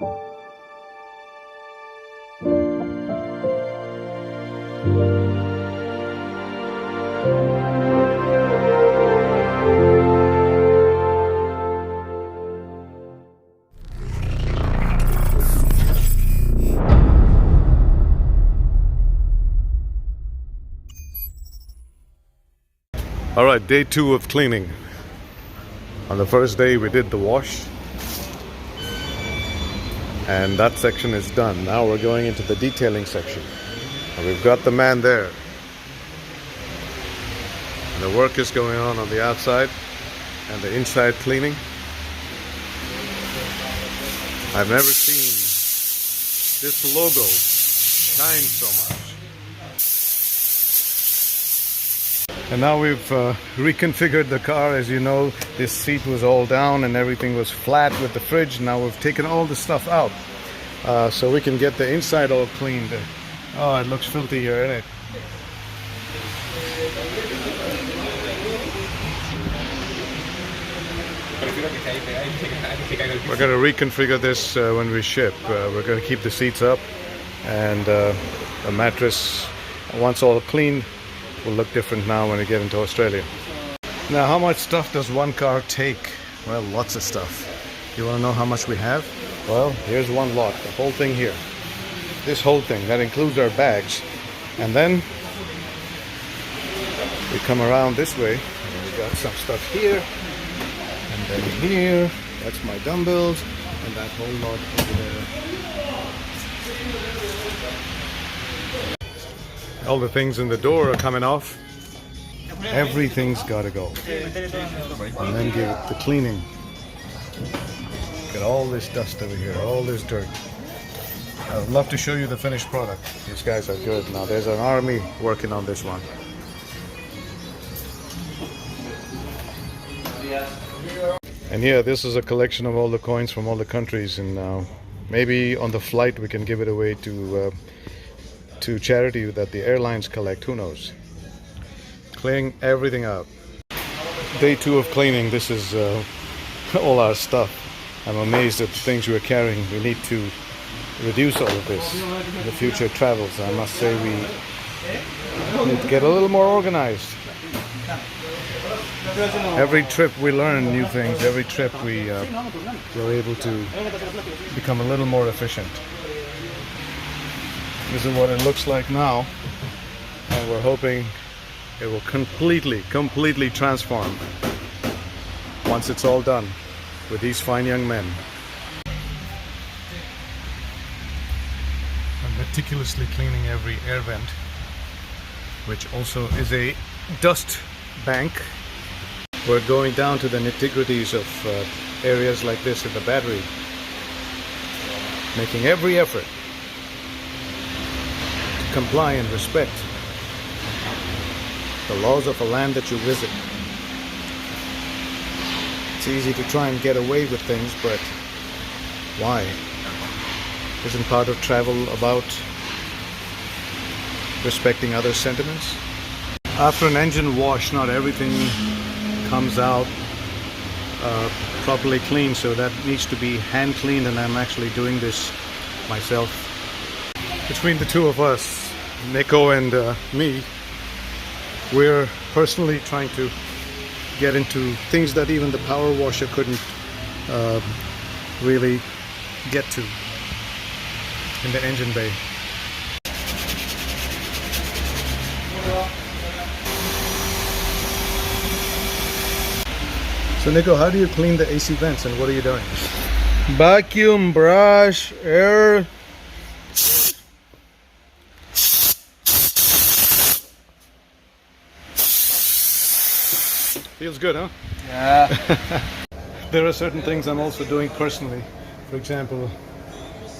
All right, day 2 of cleaning. On the first day we did the wash and that section is done. Now we're going into the detailing section and we've got the man there. And the work is going on the outside and the inside cleaning. I've never seen this logo shine so much. And now we've reconfigured the car. As you know, this seat was all down and everything was flat with the fridge. Now we've taken all the stuff out so we can get the inside all cleaned. Oh, it looks filthy here, isn't it? We're going to reconfigure this when we ship. We're going to keep the seats up and the mattress, once all cleaned, will look different now when we get into Australia. Now, how much stuff does one car take? Well, lots of stuff. You want to know how much we have? Well, here's one lot, the whole thing here. This whole thing, that includes our bags. And then we come around this way and we got some stuff here and then here. That's my dumbbells and that whole lot over there. All the things in the door are coming off. Everything's got to go. And then give it the cleaning. Got all this dust over here, all this dirt. I would love to show you the finished product. These guys are good. Now there's an army working on this one. And yeah, this is a collection of all the coins from all the countries, and maybe on the flight we can give it away to charity that the airlines collect. Who knows? Cleaning everything out. Day 2 of cleaning. This is all our stuff. I'm amazed at the things we're carrying. We need to reduce all of this in the future travels. I must say we need to get a little more organized. Every trip we learn new things. Every trip we're able to become a little more efficient. This is what it looks like now, and we're hoping it will completely transform once it's all done with these fine young men. I'm meticulously cleaning every air vent, which also is a dust bank. We're going down to the nitty-gritties of areas like this in the battery, making every effort to comply and respect the laws of a land that you visit. It's easy to try and get away with things, but why? Isn't part of travel about respecting others' sentiments? After an engine wash, not everything comes out properly clean, so that needs to be hand cleaned, and I'm actually doing this myself. Between the two of us, Nico and me, we're personally trying to get into things that even the power washer couldn't really get to in the engine bay. So Nico, how do you clean the AC vents, and what are you doing? Vacuum, brush, air. Feels good, huh? Yeah. There are certain things I'm also doing personally. For example,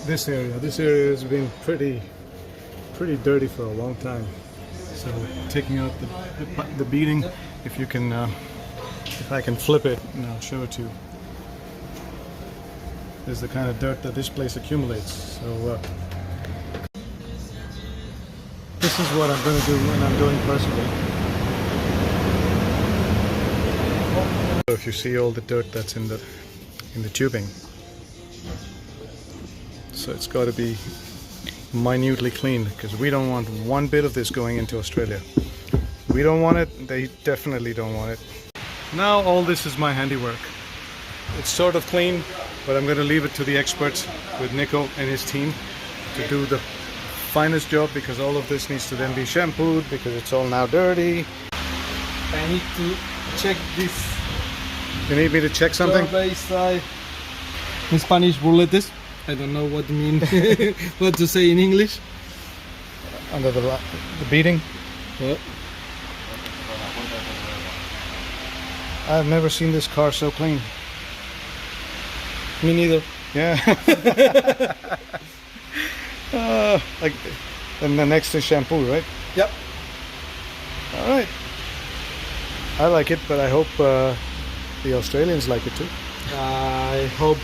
this area has been pretty dirty for a long time. So taking out the beading, if you can, if I can flip it, and I'll show it to you. This is the kind of dirt that this place accumulates. So this is what I'm going to do when I'm doing personally. So if you see all the dirt that's in the tubing, So it's got to be minutely cleaned because we don't want one bit of this going into Australia. We don't want it, they definitely don't want it. Now all this is my handiwork. It's sort of clean, but I'm going to leave it to the experts with Nico and his team to do the finest job, because all of this needs to then be shampooed because it's all now dirty. I need to check this. You need me to check something? In Spanish, burletes. I don't know what mean what to say in English. Under the beating? Yeah. I've never seen this car so clean. Me neither. Yeah. Like, and the next is shampoo, right? Yep. All right. I like it, but I hope the Australians like it too. I hope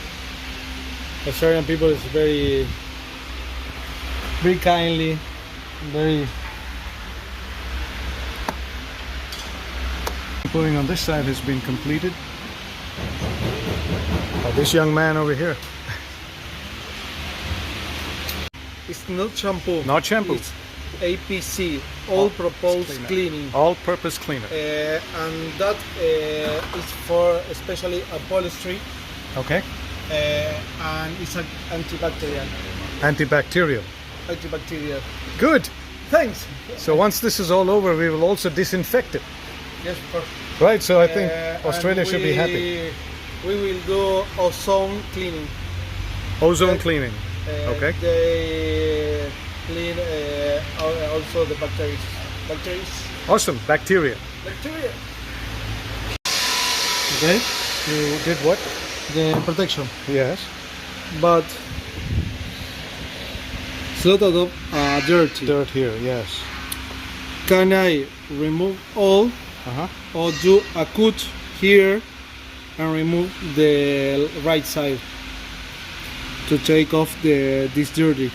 Australian people is very kindly, very. Putting on this side has been completed. This young man over here. It's not shampoo. Not shampoo. It's APC, all-purpose cleaning. All-purpose cleaner. And that is for especially upholstery, Okay. and it's an antibacterial. Antibacterial. Antibacterial. Good. Thanks. So once this is all over, we will also disinfect it. Yes, of course. Right. So I think Australia And should be happy. We will do ozone cleaning. Ozone cleaning. Okay. They clean also the bacteria. Awesome. Bacteria. Bacteria. Okay. You did what? The protection, Yes. but it's a lot of dirty. Dirt here. Yes. Can I remove all or do a cut here and remove the right side to take off this dirty?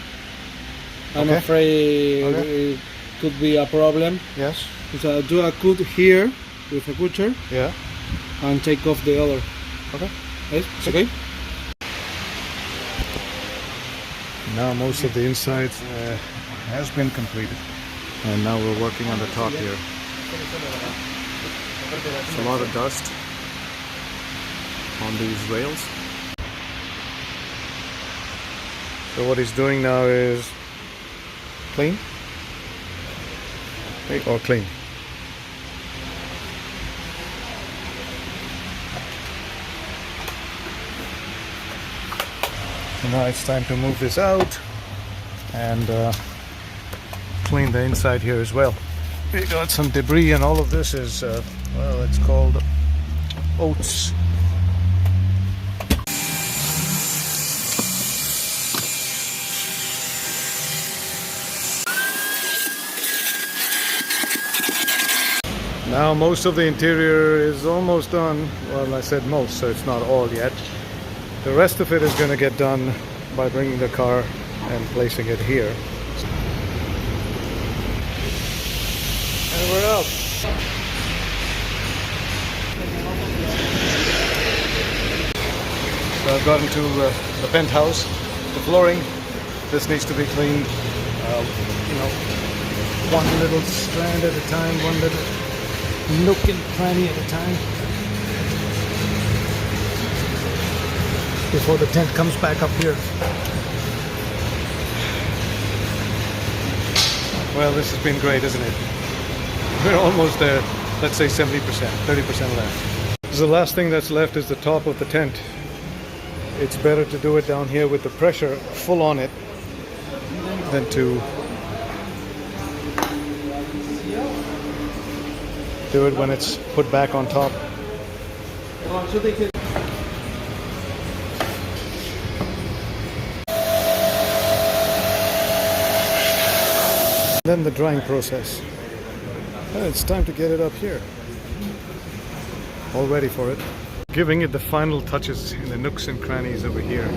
I'm Okay. afraid Okay. it could be a problem. Yes. So do a cut here with a cutter Yeah. and take off the other. Okay. Yes, it's okay. Now most of the inside has been completed, and now we're working on the top here. It's a lot of dust on these rails. So what he's doing now is clean or clean. So now it's time to move this out and clean the inside here as well. We got some debris, and all of this is well, it's called oats. Now most of the interior is almost done. Well, I said most, so it's not all yet. The rest of it is going to get done by bringing the car and placing it here. And we're out. So I've gotten to the penthouse, the flooring. This needs to be cleaned, you know, one little strand at a time, one little nook and cranny at a time, before the tent comes back up here. Well, this has been great, isn't it? We're almost there. Let's say 70%, 30% left. So the last thing that's left is the top of the tent. It's better to do it down here with the pressure full on it than to do it when it's put back on top. Then the drying process. It's time to get it up here. All ready for it. Giving it the final touches in the nooks and crannies over here.